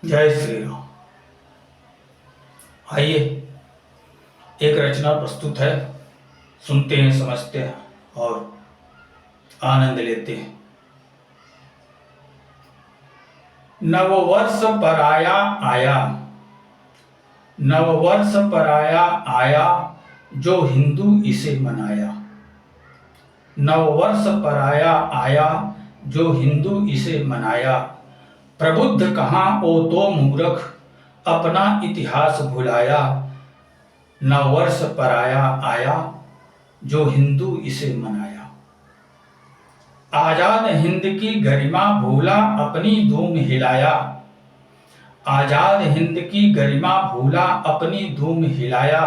जय श्री राम। आइए एक रचना प्रस्तुत है, सुनते हैं, समझते हैं और आनंद लेते हैं। नववर्ष पराया आया, नववर्ष पराया आया, जो हिंदू इसे मनाया। नववर्ष पराया आया, जो हिंदू इसे मनाया। प्रबुद्ध कहाँ ओ तो मूर्ख, अपना इतिहास भुलाया। नववर्ष पराया आया, जो हिंदू इसे मनाया। आजाद हिंद की गरिमा भूला, अपनी धूम हिलाया। आजाद हिंद की गरिमा भूला, अपनी धूम हिलाया।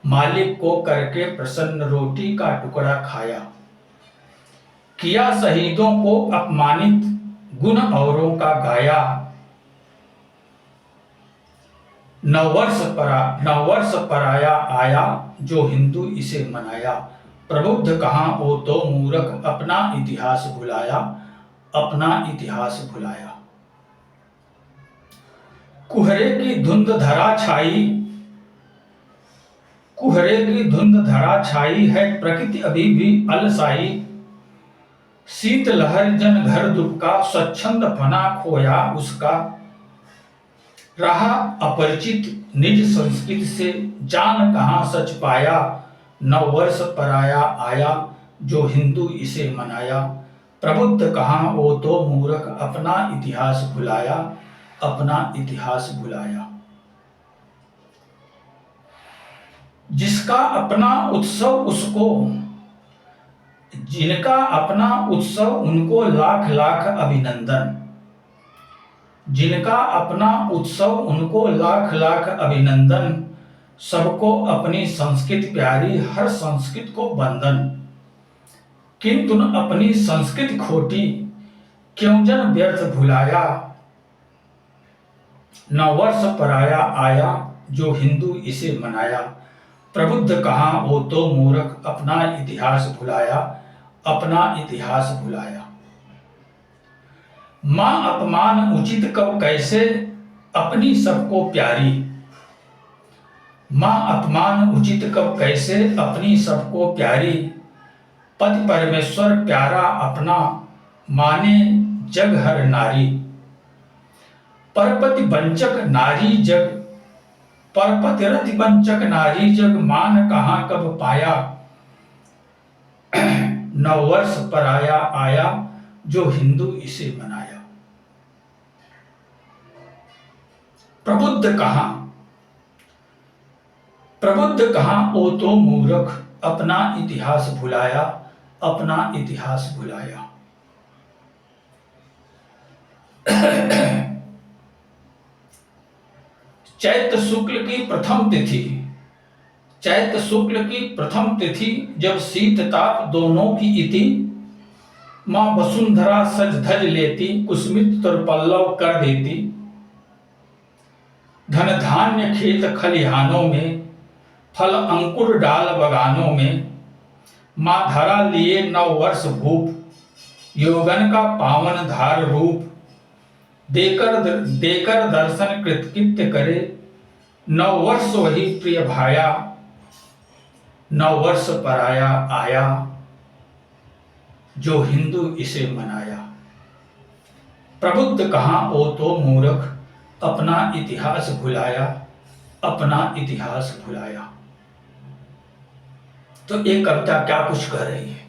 मालिक को करके प्रसन्न रोटी का टुकड़ा खाया। किया शहीदों को अपमानित, गुण औरों का गाया। नववर्ष पराया आया, जो हिंदू इसे मनाया। प्रबुद्ध कहाँ ओ तो मूर्ख, अपना इतिहास भुलाया। अपना इतिहास भुलाया। कुहरे की धुंध धरा छाई, कुहरे की धुंध धरा छाई है, प्रकृति अभी भी अलसाई। शीत लहर जन घर दुबका, स्वच्छंद फना खोया उसका। रहा अपरिचित निज संस्कृति से, जान कहाँ सच पाया। नववर्ष पराया आया, जो हिंदू इसे मनाया। प्रबुद्ध कहाँ ओ तो मूर्ख, अपना इतिहास भुलाया। अपना इतिहास भुलाया। जिसका अपना उत्सव उसको, जिनका अपना उत्सव उनको लाख लाख अभिनंदन। जिनका अपना उत्सव उनको लाख लाख अभिनंदन। सबको अपनी संस्कृति प्यारी, हर संस्कृति को बंधन। किंतु अपनी संस्कृति खोटी, क्यों जन व्यर्थ भुलाया। नववर्ष पराया आया, जो हिंदू इसे मनाया। प्रबुद्ध कहाँ ओ तो मूर्ख, अपना इतिहास भुलाया। अपना इतिहास भुलाया। मां अपमान उचित कब कैसे, अपनी सबको प्यारी। मां अपमान उचित कब कैसे, अपनी सबको प्यारी। पति परमेश्वर प्यारा अपना, माने जग हर नारी। परपति वंचक नारी जग, परपति रति वंचक नारी जग, मान कहाँ कब पाया। नववर्ष पराया आया, जो हिंदू इसे मनाया। प्रबुद्ध कहाँ, प्रबुद्ध कहाँ ओ तो मूर्ख, अपना इतिहास भुलाया। अपना इतिहास भुलाया। चैत्र शुक्ल की प्रथम तिथि, चैत्र शुक्ल की प्रथम तिथि, जब शीत ताप दोनों की इति। मां वसुंधरा सज धज लेती, कुसुमित पल्लव कर देती। धन धान्य खेत खलिहानों में, फल अंकुर डाल बगानों में। मां धरा लिए नव वर्ष भूप, यौवन का पावन धार रूप। देकर दर्शन कृतकृत्य करे, नव वर्ष वही प्रिय भाया। नव वर्ष पराया आया, जो हिंदू इसे मनाया। प्रबुद्ध कहाँ ओ तो मूर्ख, अपना इतिहास भुलाया। अपना इतिहास भुलाया। तो ये कविता क्या कुछ कह रही है।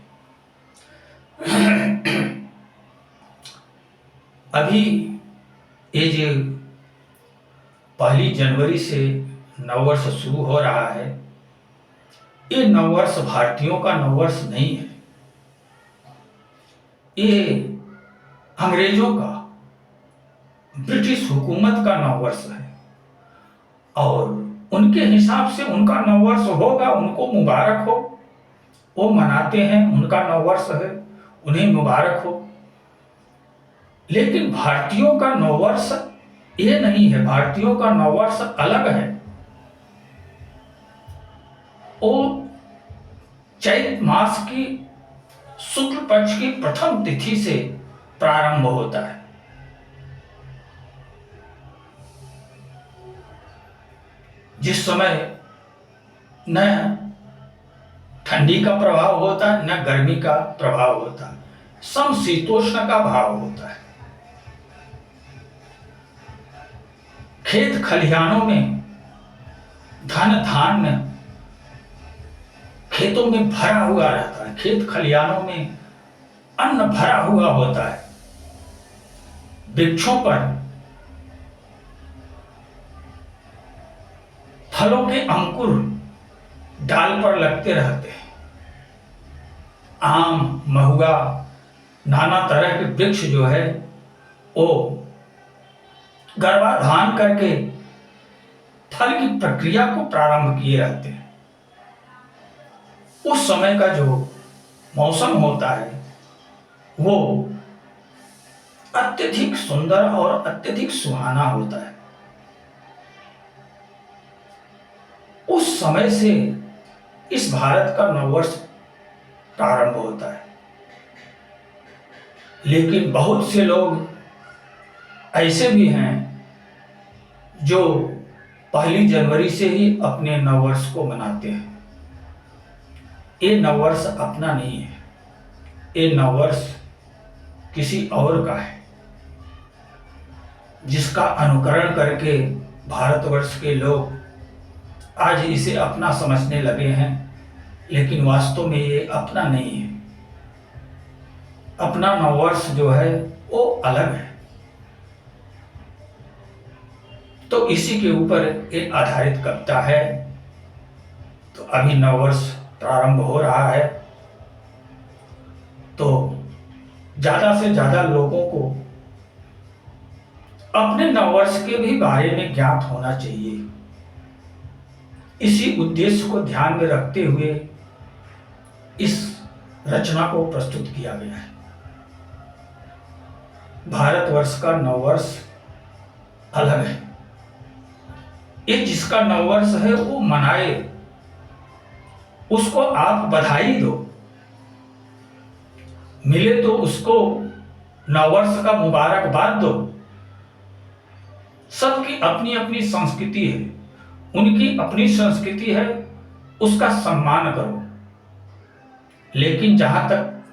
अभी ये जो 1 जनवरी से नववर्ष शुरू हो रहा है, ये नववर्ष भारतीयों का नववर्ष नहीं है, ये अंग्रेजों का, ब्रिटिश हुकूमत का नववर्ष है। और उनके हिसाब से उनका नववर्ष होगा, उनको मुबारक हो, वो मनाते हैं, उनका नववर्ष है, उन्हें मुबारक हो। लेकिन भारतीयों का नववर्ष ये नहीं है, भारतीयों का नववर्ष अलग है। वो चैत मास की शुक्ल पक्ष की प्रथम तिथि से प्रारंभ होता है। जिस समय न ठंडी का प्रभाव होता है न गर्मी का प्रभाव होता है, समशीतोष्ण का भाव होता है। खेत खलिहानों में धन धान्य खेतों में भरा हुआ रहता है, खेत खलिहानों में अन्न भरा हुआ होता है। वृक्षों पर फलों के अंकुर डाल पर लगते रहते हैं। आम, महुआ, नाना तरह के वृक्ष जो है वो गर्भाधान करके फल की प्रक्रिया को प्रारंभ किए रहते हैं। उस समय का जो मौसम होता है वो अत्यधिक सुंदर और अत्यधिक सुहाना होता है। उस समय से इस भारत का नववर्ष प्रारंभ होता है। लेकिन बहुत से लोग ऐसे भी हैं जो 1 जनवरी से ही अपने नववर्ष को मनाते हैं। ये नववर्ष अपना नहीं है, ये नववर्ष किसी और का है, जिसका अनुकरण करके भारतवर्ष के लोग आज इसे अपना समझने लगे हैं। लेकिन वास्तव में ये अपना नहीं है। अपना नववर्ष जो है वो अलग है। तो इसी के ऊपर एक आधारित कविता है। तो अभी नववर्ष प्रारंभ हो रहा है, तो ज्यादा से ज्यादा लोगों को अपने नववर्ष के भी बारे में ज्ञात होना चाहिए। इसी उद्देश्य को ध्यान में रखते हुए इस रचना को प्रस्तुत किया गया है। भारतवर्ष का नववर्ष अलग है। ये जिसका नववर्ष है वो मनाए, उसको आप बधाई दो, मिले तो उसको नववर्ष का मुबारकबाद दो। सबकी अपनी अपनी संस्कृति है, उनकी अपनी संस्कृति है, उसका सम्मान करो। लेकिन जहां तक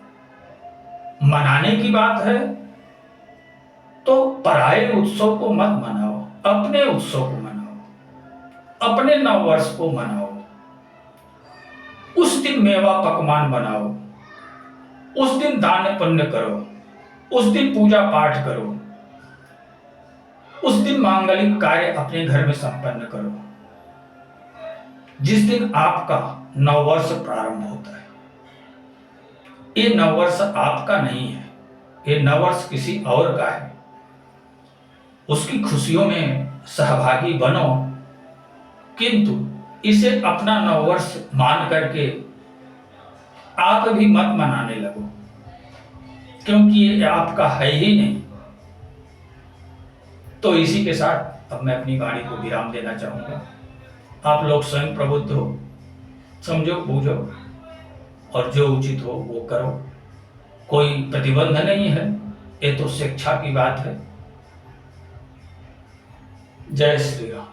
मनाने की बात है तो पराये उत्सव को मत मनाओ, अपने उत्सव को मनाओ, अपने नववर्ष को मनाओ। उस दिन मेवा पकवान बनाओ, उस दिन दान पुण्य करो, उस दिन पूजा पाठ करो, उस दिन मांगलिक कार्य अपने घर में संपन्न करो। जिस दिन आपका नववर्ष प्रारंभ होता है, ये नववर्ष आपका नहीं है, ये नववर्ष किसी और का है। उसकी खुशियों में सहभागी बनो, किंतु इसे अपना नववर्ष मान करके आप भी मत मनाने लगो, क्योंकि ये आपका है ही नहीं। तो इसी के साथ अब मैं अपनी वाणी को विराम देना चाहूंगा। आप लोग स्वयं प्रबुद्ध हो, समझो बूझो और जो उचित हो वो करो। कोई प्रतिबंध नहीं है, ये तो शिक्षा की बात है। जय श्री राम।